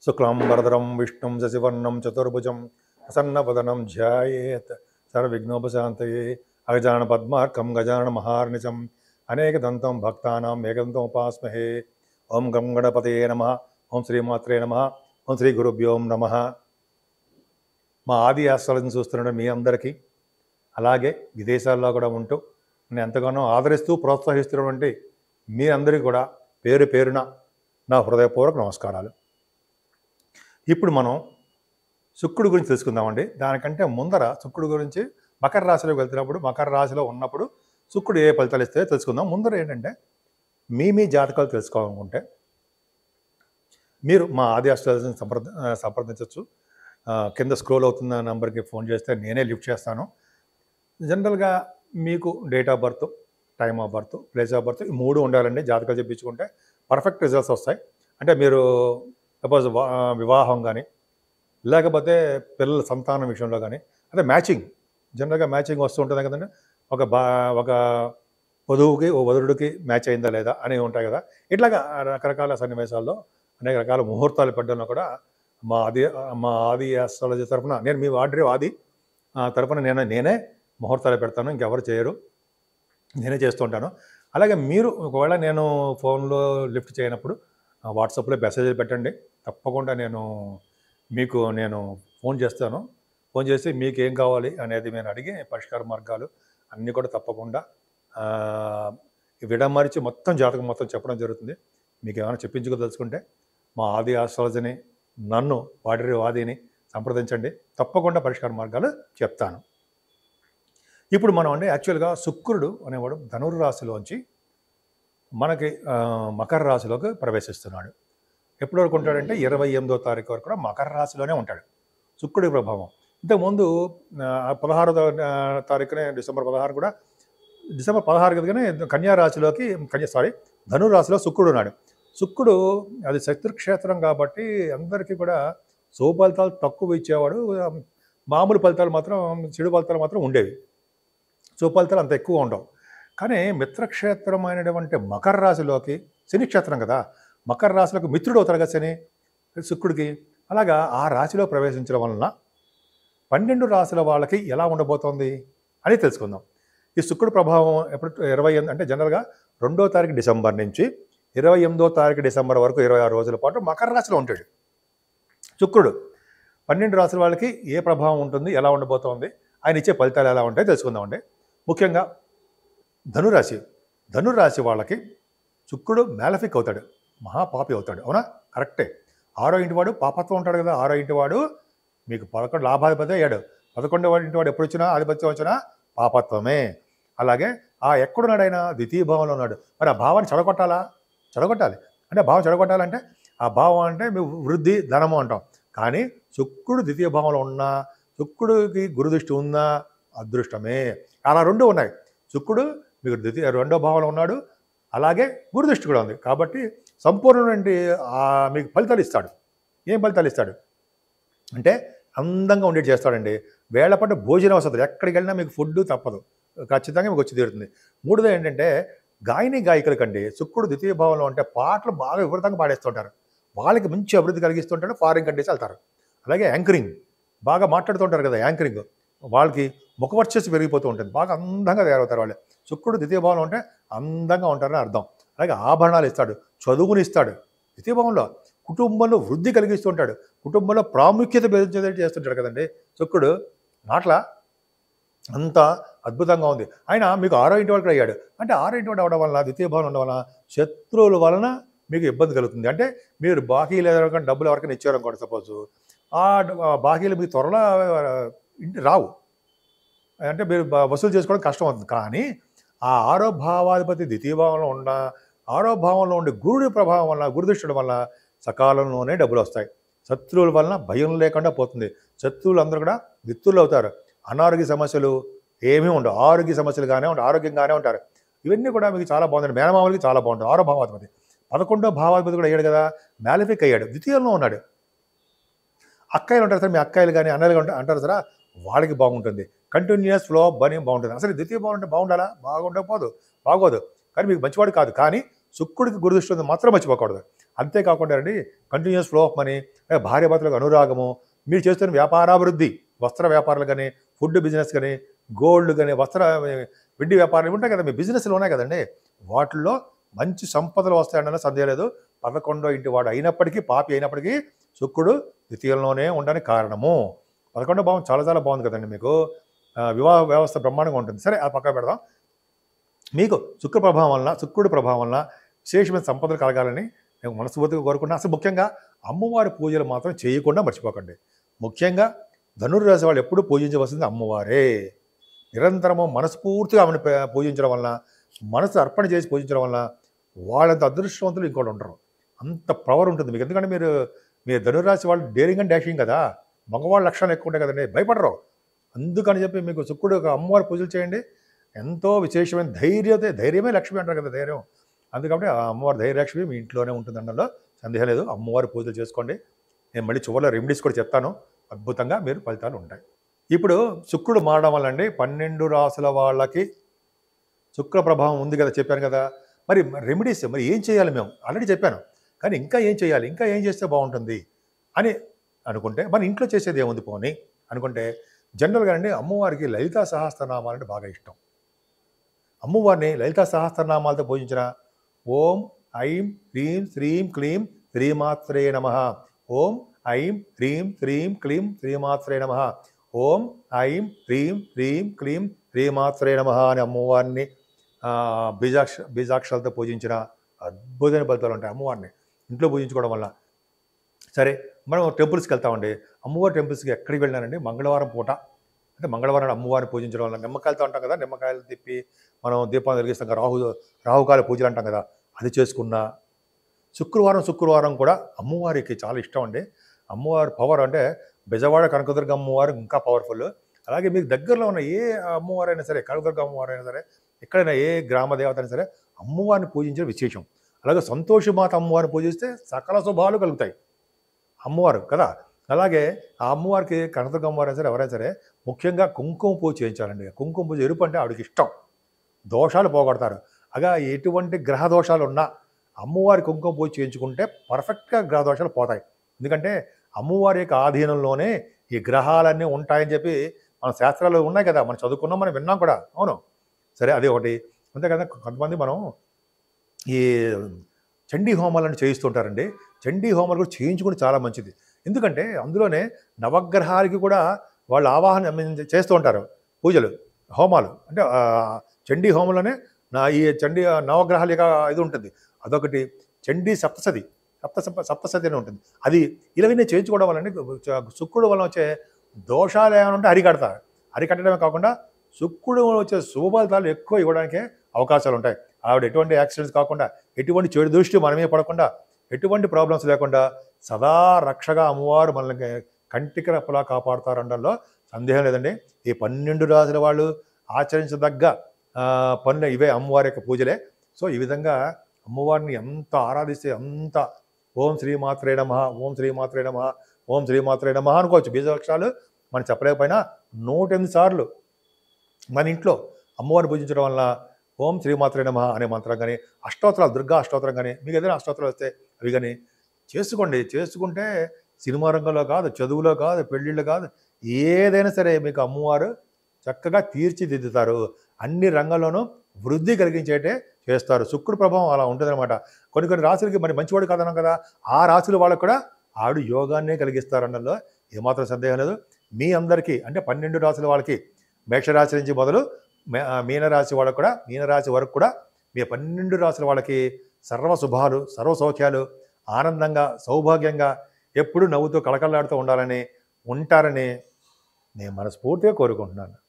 శుక్లాంబరధరం విష్ణుం శశివర్ణం చతుర్భుజం ప్రసన్నవదనం ధ్యాయేత్ సర్వవిఘ్నోపశాంతయే అగజానన పద్మార్కం గజానన మహార్నిశం అనేకదంతం భక్తానాం ఏకదంతం ఉపాస్మహే. ఓం గం గణపతయే నమః. ఓం శ్రీమాత్రే నమః. ఓం శ్రీ గురుభ్యోం నమః. మా ఆది ఆస్ట్రాలజీని చూస్తున్న మీ అందరికీ, అలాగే విదేశాల్లో కూడా ఉంటూ నేను ఎంతగానో ఆదరిస్తూ ప్రోత్సహిస్తున్నటువంటి మీ అందరికీ కూడా పేరు పేరున నా హృదయపూర్వక నమస్కారాలు. ఇప్పుడు మనం శుక్రుడి గురించి తెలుసుకుందామండి. దానికంటే ముందర శుక్రుడి గురించి మకర రాశిలోకి వెళ్తున్నప్పుడు, మకర రాశిలో ఉన్నప్పుడు శుక్రుడు ఏ ఫలితాలు ఇస్తాయో తెలుసుకుందాం. ముందర ఏంటంటే మీ జాతకాలు తెలుసుకోవాలనుకుంటే మీరు మా ఆది ఆస్ట్రాలజీని సంప్రదించవచ్చు. కింద స్క్రోల్ అవుతున్న నెంబర్కి ఫోన్ చేస్తే నేనే లిఫ్ట్ చేస్తాను. జనరల్గా మీకు date of birth, time of birth, place of birth ఈ మూడు ఉండాలండి. జాతకాలు చెప్పించుకుంటే పర్ఫెక్ట్ రిజల్ట్స్ వస్తాయి. అంటే మీరు సపోజ్ వివాహం కానీ, లేకపోతే పిల్లల సంతానం విషయంలో కానీ, అదే మ్యాచింగ్, జనరల్గా మ్యాచింగ్ వస్తూ ఉంటుంది కదండి. ఒక వధువుకి ఓ వధుడికి మ్యాచ్ అయిందా లేదా అని ఉంటాయి కదా. ఇట్లాగా రకరకాల సన్నివేశాల్లో అనేక రకాల ముహూర్తాలు పెట్టడంలో కూడా మా ఆది ఆస్ట్రాలజీ తరఫున, నేను మీ ఆది తరఫున నేనే ముహూర్తాలు పెడతాను. ఇంకెవరు చేయరు, నేనే చేస్తుంటాను. అలాగే మీరు ఒకవేళ నేను ఫోన్లో లిఫ్ట్ చేయనప్పుడు వాట్సాప్లో మెసేజ్లు పెట్టండి. తప్పకుండా మీకు ఫోన్ చేస్తాను. ఫోన్ చేసి మీకు ఏం కావాలి అనేది నేను అడిగి పరిష్కార మార్గాలు అన్నీ కూడా తప్పకుండా విడమరిచి మొత్తం జాతకం మొత్తం చెప్పడం జరుగుతుంది. మీకు ఏమైనా చెప్పించుకోదలుచుకుంటే మా ఆది ఆస్ట్రాలజీని, నన్ను ఆదిని సంప్రదించండి. తప్పకుండా పరిష్కార మార్గాలు చెప్తాను. ఇప్పుడు మనం యాక్చువల్గా శుక్రుడు అనేవాడు ధనుర్రాశిలోంచి మనకి మకర రాశిలోకి ప్రవేశిస్తున్నాడు. ఎప్పటి వరకు ఉంటాడంటే 28వ తారీఖు వరకు కూడా మకర రాశిలోనే ఉంటాడు శుక్రుడి ప్రభావం. ఇంతకుముందు 16వ తారీఖునే డిసెంబర్ 16 కూడా, డిసెంబర్ 16 కదగానే ధనురాశిలో శుక్రుడు ఉన్నాడు. శుక్రుడు అది శత్రుక్షేత్రం కాబట్టి అందరికీ కూడా శుభ ఫలితాలు తక్కువ ఇచ్చేవాడు. మామూలు ఫలితాలు మాత్రం, చెడు ఫలితాలు మాత్రం ఉండేవి. శుభ ఫలితాలు అంత ఎక్కువ ఉండవు. కానీ మిత్రక్షేత్రమైనటువంటి మకర రాశిలోకి, శని క్షేత్రం కదా, మకర రాశిలోకి మిత్రుడు అవుతాడు కదా శని శుక్రుడికి. అలాగా ఆ రాశిలో ప్రవేశించడం వలన 12 రాశుల వాళ్ళకి ఎలా ఉండబోతోంది అని తెలుసుకుందాం. ఈ శుక్రుడు ప్రభావం ఎప్పుడు 28 అంటే జనరల్గా 2వ తారీఖు డిసెంబర్ నుంచి 28వ తారీఖు డిసెంబర్ వరకు 26 రోజుల పాటు మకర రాశిలో ఉంటాడు శుక్రుడు. 12 రాశుల వాళ్ళకి ఏ ప్రభావం ఉంటుంది, ఎలా ఉండబోతోంది, ఆయన ఇచ్చే ఫలితాలు ఎలా ఉంటాయో తెలుసుకుందామండి. ముఖ్యంగా ధనురాశి వాళ్ళకి శుక్రుడు మ్యాలఫిక్ అవుతాడు, మహాపాపి అవుతాడు. అవునా? కరెక్టే. 6వ ఇంటివాడు పాపత్వం ఉంటాడు కదా. 6వ ఇంటివాడు మీకు 11 లాభాధిపతి అయ్యాడు. 11వ ఇంటివాడు ఎప్పుడు వచ్చినా, ఆధిపత్యం వచ్చినా పాపత్వమే. అలాగే ఎక్కడున్నాడు ఆయన? ద్వితీయ భావంలో ఉన్నాడు. మరి ఆ భావాన్ని చెడగొట్టాలి. అంటే భావం చెడగొట్టాలంటే ఆ భావం అంటే మీ వృద్ధి, ధనము అంటాం. కానీ శుక్రుడు ద్వితీయ భావంలో ఉన్నా, శుక్రుడికి గురుదృష్టి ఉన్నా అదృష్టమే. అలా రెండు ఉన్నాయి. శుక్రుడు మీకు 2వ భావంలో ఉన్నాడు, అలాగే గురుదృష్టి కూడా ఉంది. కాబట్టి సంపూర్ణమైన మీకు ఫలితాలు ఇస్తాడు. ఏం ఫలితాలు ఇస్తాడు అంటే అందంగా ఉండేది చేస్తాడండి. వేళపాటు భోజనం వస్తుంది, ఎక్కడికి వెళ్ళినా మీకు ఫుడ్ తప్పదు, ఖచ్చితంగా మీకు వచ్చి తీరుతుంది. మూడోది ఏంటంటే గాయకులకండి శుక్రుడు ద్వితీయ భావంలో ఉంటే పాటలు బాగా విపరీతంగా పాడేస్తుంటారు. వాళ్ళకి మంచి అభివృద్ధి కలిగిస్తుంటాడు, ఫారిన్ కంట్రీస్ వెళ్తారు. అలాగే యాంకరింగ్ బాగా మాట్లాడుతుంటారు కదా, యాంకరింగ్ వాళ్ళకి ముఖవర్చస్సు పెరిగిపోతూ ఉంటుంది, బాగా అందంగా తయారవుతారు వాళ్ళు. శుక్రుడు ద్వితీయ భావంలో ఉంటే అందంగా ఉంటారని అర్థం. అలాగే ఆభరణాలు ఇస్తాడు, చదువుని ఇస్తాడు. ద్వితీయ భావంలో కుటుంబంలో వృద్ధి కలిగిస్తుంటాడు, కుటుంబంలో ప్రాముఖ్యత పెంచేది చేస్తుంటాడు కదండి శుక్రుడు. నాట్లా అంత అద్భుతంగా ఉంది. ఆయన మీకు 6వ ఇంటి వాడు అయ్యాడు. అంటే 6వ ఇంటి వాడు అవడం వలన, ద్వితీయ భావం ఉండడం వలన శత్రువుల వలన మీకు ఇబ్బంది కలుగుతుంది. అంటే మీరు బాకీలు ఎవరికైనా డబ్బులు ఎవరికైనా ఇచ్చారనుకోండి, సపోజు ఆ బాకీలు మీకు త్వరలో రావు, అంటే మీరు వసూలు చేసుకోవడం కష్టం అవుతుంది. కానీ ఆ 6వ భావాధిపతి ద్వితీయ భావంలో ఉన్న, 6వ భావంలో ఉండే గురుడి ప్రభావం వల్ల, గురుదృష్టి వల్ల సకాలంలోనే డబ్బులు వస్తాయి. శత్రువుల వలన భయం లేకుండా పోతుంది. శత్రువులు అందరూ కూడా మిత్రులు అవుతారు. అనారోగ్య సమస్యలు ఏమీ ఉండవు, ఆరోగ్య సమస్యలుగానే ఉంటాయి, ఆరోగ్యంగానే ఉంటారు. ఇవన్నీ కూడా మీకు చాలా బాగుంటుంది. మేనమామలకి చాలా బాగుంటుంది. 6వ భావాధిపతి 11వ భావాధిపతి కూడా అయ్యాడు కదా, మ్యాలిఫిక్ అయ్యాడు, ద్వితీయంలో ఉన్నాడు. అక్కాయిలు ఉంటారు సార్, మీ అక్కాయిలు కానీ అన్నలు అంటారు సార్, వాళ్ళకి బాగుంటుంది. కంటిన్యూస్ ఫ్లో ఆఫ్ బర్నింగ్ బాగుంటుంది. అసలు ద్వితీయ భావం అంటే బాగుండాలా? బాగుండకపోదు, బాగోదు. కానీ మీకు మంచివాడు కాదు. కానీ శుక్రుడికి గురుదృష్టి ఉంది మాత్రం మర్చిపోకూడదు. అంతేకాకుండా అండి కంటిన్యూస్ ఫ్లో ఆఫ్ మనీ, భార్యాభర్తలకు అనురాగము, మీరు చేస్తున్న వ్యాపారాభివృద్ధి, వస్త్ర వ్యాపారాలు కానీ, ఫుడ్ బిజినెస్ కానీ, గోల్డ్ కానీ, వెండి వ్యాపారాలు ఉంటాయి కదా, మీ బిజినెస్లు ఉన్నాయి కదండి, వాటిల్లో మంచి సంపదలు వస్తాయన్న సందేహం లేదు. 11వ ఇంటి వాడు అయినప్పటికీ, పాపి అయినప్పటికీ శుక్రుడు ద్వితీయంలోనే ఉండడానికి కారణము. 11వ భావం చాలా చాలా బాగుంది కదండి మీకు. వివాహ వ్యవస్థ బ్రహ్మాండంగా ఉంటుంది. సరే అది పక్కన పెడదాం. మీకు శుక్రుడి ప్రభావం వలన విశేషమైన సంపదలు కలగాలని నేను మనస్ఫూర్తిగా కోరుకున్నా. అసలు ముఖ్యంగా అమ్మవారి పూజలు మాత్రం చేయకుండా మర్చిపోకండి. ముఖ్యంగా ధనుర్రాశి వాళ్ళు ఎప్పుడూ పూజించవలసింది అమ్మవారే. నిరంతరము మనస్ఫూర్తిగా ఆమెను పూజించడం వలన, మనసు అర్పణ చేసి పూజించడం వలన వాళ్ళంత అదృష్టవంతులు ఇంకోటి ఉండరు. అంత పవర్ ఉంటుంది మీకు. ఎందుకంటే మీరు ధనుర్రాశి వాళ్ళు డేరింగ్ అండ్ డాషింగ్ కదా, మగవాళ్ళ లక్షణాలు ఎక్కువ ఉంటాయి కదండి, భయపడరు. అందుకని చెప్పి మీకు శుక్రుడు అమ్మవారి పూజలు చేయండి. ఎంతో విశేషమైన ధైర్యమే లక్ష్మి అంటారు కదా, ధైర్యం. అందుకని ఆ అమ్మవారి ధైర్యలక్ష్మి మీ ఇంట్లోనే ఉంటుంది అనడంలో సందేహం లేదు. అమ్మవారి పూజలు చేసుకోండి. నేను మళ్ళీ చివరిలో రెమెడీస్ కూడా చెప్తాను. అద్భుతంగా మీరు ఫలితాలు ఉంటాయి. ఇప్పుడు శుక్రుడు మారడం వల్ల అండి 12 రాసుల వాళ్ళకి శుక్ర ప్రభావం ఉంది కదా, చెప్పాను కదా. మరి రెమెడీస్ మరి ఏం చేయాలి? మేము ఆల్రెడీ చెప్పాను, కానీ ఇంకా ఏం చేయాలి, ఇంకా ఏం చేస్తే బాగుంటుంది అని అనుకుంటే, మన ఇంట్లో చేసేది ఏముంది పోనీ అనుకుంటే, జనరల్గా అండి అమ్మవారికి లలితా సహస్రనామాలు అంటే బాగా ఇష్టం. అమ్మవారిని లలితా సహస్రనామాలతో పూజించిన ఓం ఐం హ్రీం శ్రీం క్లీం శ్రీమాత్రే నమః, ఓం ఐం హ్రీం శ్రీం క్లీం శ్రీమాత్రే నమః, ఓం ఐం హ్రీం శ్రీం క్లీం శ్రీమాత్రే నమః అని అమ్మవారిని బీజాక్షరాలతో పూజించిన అద్భుతమైన ఫలితాలు ఉంటాయి. అమ్మవారిని ఇంట్లో పూజించుకోవడం వల్ల. సరే, మనం టెంపుల్స్కి వెళ్తామండి. అమ్మవారి టెంపుల్స్కి ఎక్కడికి వెళ్ళినానండి, మంగళవారం పూట, అంటే మంగళవారం అమ్మవారిని పూజించడం వల్ల నిమ్మకాయలతో అంటాం కదా, నిమ్మకాయలు తిప్పి మనం దీపాన్ని వెలిగిస్తాం కదా, రాహుకాల పూజలు అంటాం కదా, అది చేసుకున్న శుక్రవారం కూడా అమ్మవారికి చాలా ఇష్టం అండి. అమ్మవారి పవర్ అంటే బెజవాడ కనకదుర్గ అమ్మవారు ఇంకా పవర్ఫుల్. అలాగే మీకు దగ్గరలో ఉన్న ఏ అమ్మవారైనా సరే, కనకదుర్గ అమ్మవారైనా సరే, ఎక్కడైనా ఏ గ్రామ దేవత అయినా సరే అమ్మవారిని పూజించడం విశేషం. అలాగే సంతోషమాత అమ్మవారిని పూజిస్తే సకల శుభాలు కలుగుతాయి అమ్మవారు కదా. అలాగే ఆ అమ్మవారికి కనకదుర్గ అమ్మవారైనా సరే ఎవరైనా సరే ముఖ్యంగా కుంకుమ పూజ చేయించాలండి. కుంకుమ పూజ ఎరుపు అంటే ఆవిడకి ఇష్టం, దోషాలు పోగొడతారు. అగా ఎటువంటి గ్రహ దోషాలు ఉన్నా అమ్మవారి కుంకుమ పూజ చేయించుకుంటే పర్ఫెక్ట్గా గ్రహ దోషాలు పోతాయి. ఎందుకంటే అమ్మవారి యొక్క ఆధీనంలోనే ఈ గ్రహాలన్నీ ఉంటాయని చెప్పి మన శాస్త్రాలు ఉన్నాయి కదా, మనం చదువుకున్నాం, మనం విన్నాం కూడా. అవును, సరే, అది ఒకటి. అంతే కదా, కొంతమంది మనం ఈ చండీ హోమాలను చేయిస్తుంటారండి. చండీ హోమాలు కూడా చేయించుకుని చాలా మంచిది. ఎందుకంటే అందులోనే నవగ్రహాలకి కూడా వాళ్ళు ఆవాహన చేస్తూ ఉంటారు పూజలు, హోమాలు. అంటే చండీ హోమంలోనే ఈ చండీ నవగ్రహాల యొక్క ఇది ఉంటుంది. అదొకటి చండీ సప్తసతి అని ఉంటుంది. అది ఇలాగనే చేయించుకోవడం వల్ల శుక్రుడు వల్ల వచ్చే దోషాలు ఏమైనా ఉంటే అరికట్టడమే కాకుండా శుక్రుడు వచ్చే శుభ ఫలితాలు ఎక్కువ ఇవ్వడానికే అవకాశాలు ఉంటాయి. ఆవిడ ఎటువంటి యాక్సిడెంట్స్ కాకుండా, ఎటువంటి చెడు దృష్టి మనమే పడకుండా, ఎటువంటి ప్రాబ్లమ్స్ లేకుండా సదా రక్షగా అమ్మవారు మనల్ని కంటికి రెప్పలా కాపాడుతారనడంలో సందేహం లేదండి. ఈ 12 రాసుల వాళ్ళు ఆచరించదగ్గ పనులు ఇవే, అమ్మవారి యొక్క పూజలే. సో ఈ విధంగా అమ్మవారిని ఎంత ఆరాధిస్తే అంత ఓం శ్రీమాత్రే నమః, ఓం శ్రీమాత్రే నమః, ఓం శ్రీమాత్రే నమః అనుకోవచ్చు. బీజాక్షరాలు మనం చెప్పలేకపోయినా 108 సార్లు మన ఇంట్లో అమ్మవారిని పూజించడం వల్ల ఓం శ్రీమాత్రే నమః అనే మంత్రం కానీ, అష్టోత్తరాలు, దుర్గా అష్టోత్తరం కానీ, మీకు ఏదైనా అష్టోత్తరాలు వస్తే అవి కానీ చేసుకుంటే సినిమా రంగంలో కాదు, చదువులో కాదు, పెళ్ళిళ్ళు కాదు, ఏదైనా సరే మీకు అమ్మవారు చక్కగా తీర్చిదిద్దుతారు. అన్ని రంగంలోనూ వృద్ధి కలిగించేటే చేస్తారు. శుక్రుడు ప్రభావం అలా ఉంటుందన్నమాట. కొన్ని రాశులకి మరి మంచివాడు కాదన్నాం కదా, ఆ రాశుల వాళ్ళకు కూడా ఆవిడ యోగాన్నే కలిగిస్తారన్నలో ఏమాత్రం సందేహం లేదు. మీ అందరికీ అంటే 12 రాశుల వాళ్ళకి, మేషరాశి నుంచి మొదలు మీనరాశి వాళ్ళకు కూడా, మీనరాశి వరకు కూడా మీ 12 రాశుల వాళ్ళకి సర్వ శుభాలు, సర్వ సౌఖ్యాలు, ఆనందంగా, సౌభాగ్యంగా, ఎప్పుడూ నవ్వుతూ కళకళలాడుతూ ఉంటారని నేను మనస్ఫూర్తిగా కోరుకుంటున్నాను.